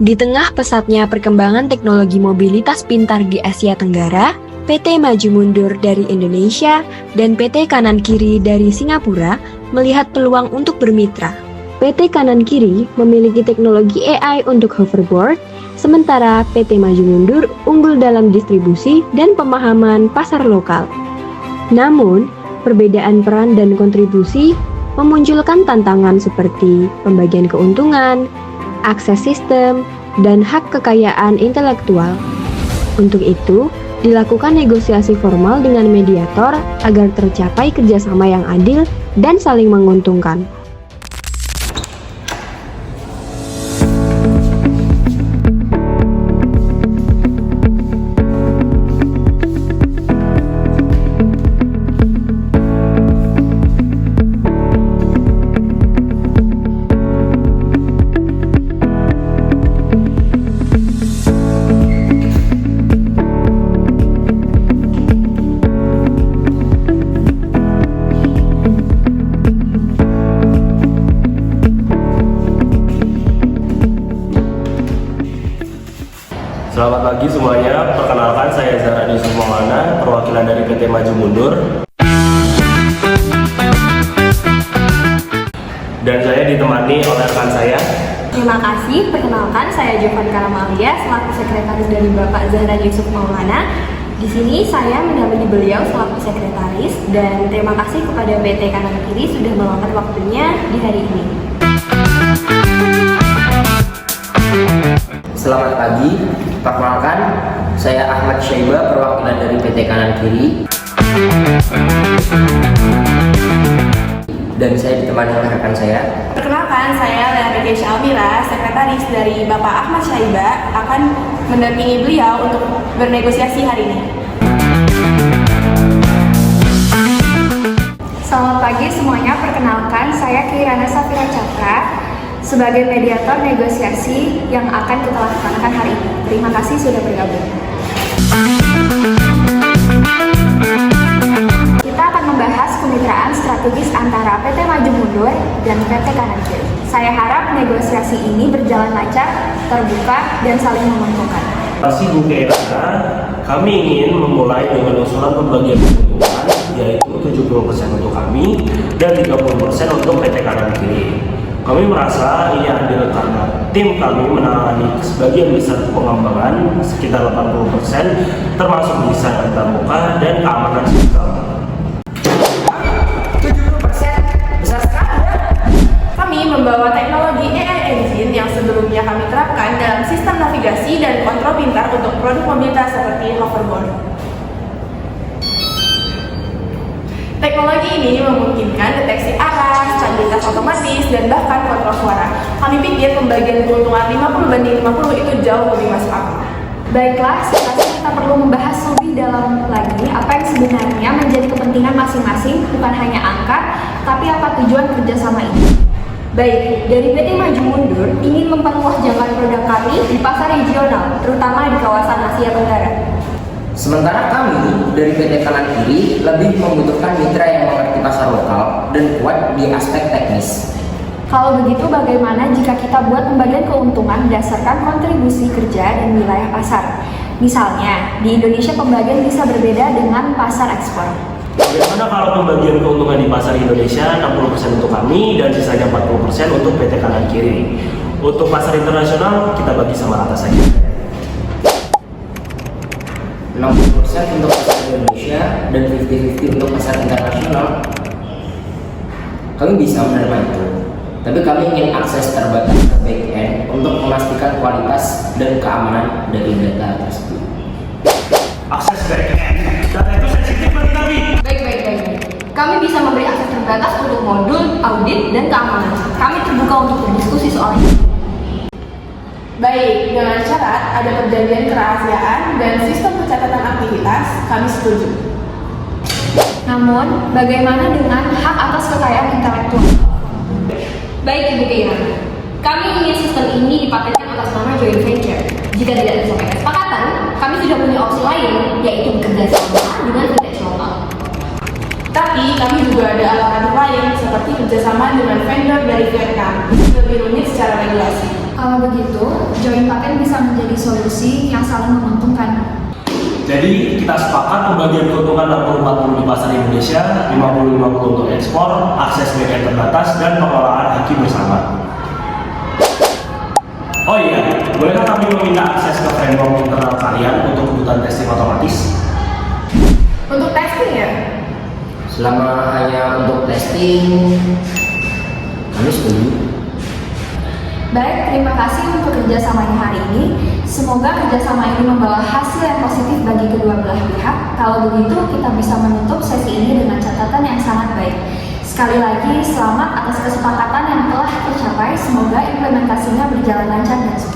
Di tengah pesatnya perkembangan teknologi mobilitas pintar di Asia Tenggara, PT Maju Mundur dari Indonesia dan PT Kanan Kiri dari Singapura melihat peluang untuk bermitra. PT Kanan Kiri memiliki teknologi AI untuk hoverboard, sementara PT Maju Mundur unggul dalam distribusi dan pemahaman pasar lokal. Namun, perbedaan peran dan kontribusi memunculkan tantangan seperti pembagian keuntungan, akses sistem, dan hak kekayaan intelektual. Untuk itu, dilakukan negosiasi formal dengan mediator agar tercapai kerjasama yang adil dan saling menguntungkan. Selamat pagi semuanya, perkenalkan saya Zahrani Maulana, perwakilan dari PT Maju Mundur. Dan saya ditemani oleh rekan saya. Terima kasih, perkenalkan saya Jovan Karamalia, selaku sekretaris dari Bapak Zahrani Maulana. Di sini saya mendampingi beliau selaku sekretaris, dan terima kasih kepada PT Kanan Kiri sudah meluangkan waktunya di hari ini. Selamat pagi, perkenalkan saya Ahmad Syaiba, perwakilan dari PT Kanan Kiri. Dan saya ditemani oleh rekan saya. Perkenalkan, saya Lea Regesha Almira, sekretaris dari Bapak Ahmad Syaiba, akan mendampingi beliau untuk bernegosiasi hari ini. Selamat pagi semuanya, perkenalkan saya Kirana Safira Cakra sebagai mediator negosiasi yang akan kita laksanakan hari ini. Terima kasih sudah bergabung. Kita akan membahas kemitraan strategis antara PT Maju Mundur dan PT Kanan Kiri. Saya harap negosiasi ini berjalan lancar, terbuka, dan saling menguntungkan. Terima kasih Bu Kirana, kami ingin memulai dengan usulan pembagian keuntungan, yaitu 70% untuk kami dan 30% untuk PT Kanan Kiri. Kami merasa ini adil karena tim kami menangani sebagian besar pengembangan sekitar 80%, termasuk desain antarmuka dan keamanan sistem. 70%? Besar sekali ya? Kami membawa teknologi AI Engine yang sebelumnya kami terapkan dalam sistem navigasi dan kontrol pintar untuk produk mobilitas seperti hoverboard. Teknologi ini memungkinkan deteksi arah, stabilitas otomatis, dan bahkan kontrol suara. Kami pikir pembagian keuntungan 50/50 itu jauh lebih masuk akal. Baiklah, sekarang kita perlu membahas lebih dalam lagi apa yang sebenarnya menjadi kepentingan masing-masing, bukan hanya angka, tapi apa tujuan kerjasama ini. Baik, dari PT Maju Mundur ingin memperluas jangkauan produk kami di pasar regional, terutama di kawasan Asia Tenggara. Sementara kami dari PT Kanan Kiri lebih membutuhkan mitra yang mengerti pasar lokal dan kuat di aspek teknis. Kalau begitu, bagaimana jika kita buat pembagian keuntungan berdasarkan kontribusi kerja dan wilayah pasar? Misalnya, di Indonesia pembagian bisa berbeda dengan pasar ekspor. Bagaimana kalau pembagian keuntungan di pasar Indonesia 60% untuk kami dan sisanya 40% untuk PT Kanan Kiri. Untuk pasar internasional kita bagi sama rata saja. 60% untuk pasar Indonesia dan 50-50 untuk pasar internasional. Kami bisa menerima itu, tapi kami ingin akses terbatas ke back-end untuk memastikan kualitas dan keamanan dari data tersebut. Akses back-end, data itu sensitif bagi kami. Baik. Kami bisa memberi akses terbatas untuk modul, audit, dan keamanan. Kami terbuka untuk berdiskusi soal ini. Baik, dengan syarat ada perjanjian kerahasiaan dan sistem pencatatan aktivitas, kami setuju. Namun, bagaimana dengan hak atas kekayaan intelektual? Baik, Ibu Kira. Kami ingin sistem ini dipatenkan atas nama joint venture. Jika tidak tercapai kesepakatan, kami sudah punya opsi lain, yaitu bekerja sama dengan vintage lokal. Tapi kami juga ada alternatif lain, seperti kerjasama dengan vendor dari Vietnam, lebih rumit secara regulasi. Kalau begitu, joint patent bisa menjadi solusi yang saling menguntungkan. Jadi kita sepakat pembagian keuntungan 60-40 di pasar Indonesia, 50-50 untuk ekspor, akses media terbatas, dan pengelolaan haki bersama. Oh iya, bolehkah kami meminta akses ke framework internal kalian untuk kebutuhan testing otomatis? Untuk testing ya? Selama hanya untuk testing, kami setuju. Baik, terima kasih untuk kerjasamanya hari ini. Semoga kerjasama ini membawa hasil yang positif bagi kedua belah pihak. Kalau begitu, kita bisa menutup sesi ini dengan catatan yang sangat baik. Sekali lagi, selamat atas kesepakatan yang telah tercapai. Semoga implementasinya berjalan lancar dan sukses.